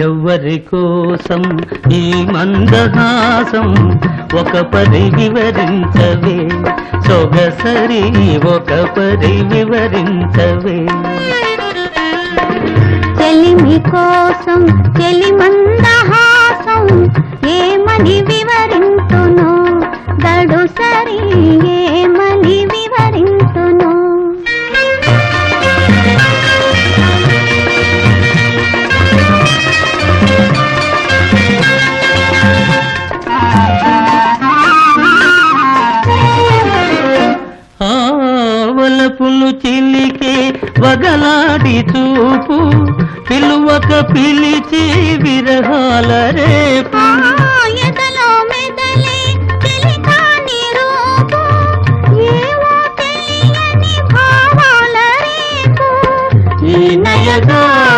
ఎవ్వరి కోసం ఈ మందహాసం ఒక పరి వివరించవే సొగసరి ఒక పరి వివరించవే చెలిమి కోసం చెలి మందహాసం ఏమని వివరింతును గడు సరి ఏమని వివరింతును ఆవలపులు చిలికే వగలాడి చూపు పిలువక పిలిచి విరహాల రేపు ఎదలో మెదలే చెలికాని రూపు ఏవో తెలియని భావాల రేపు ఈ నయగా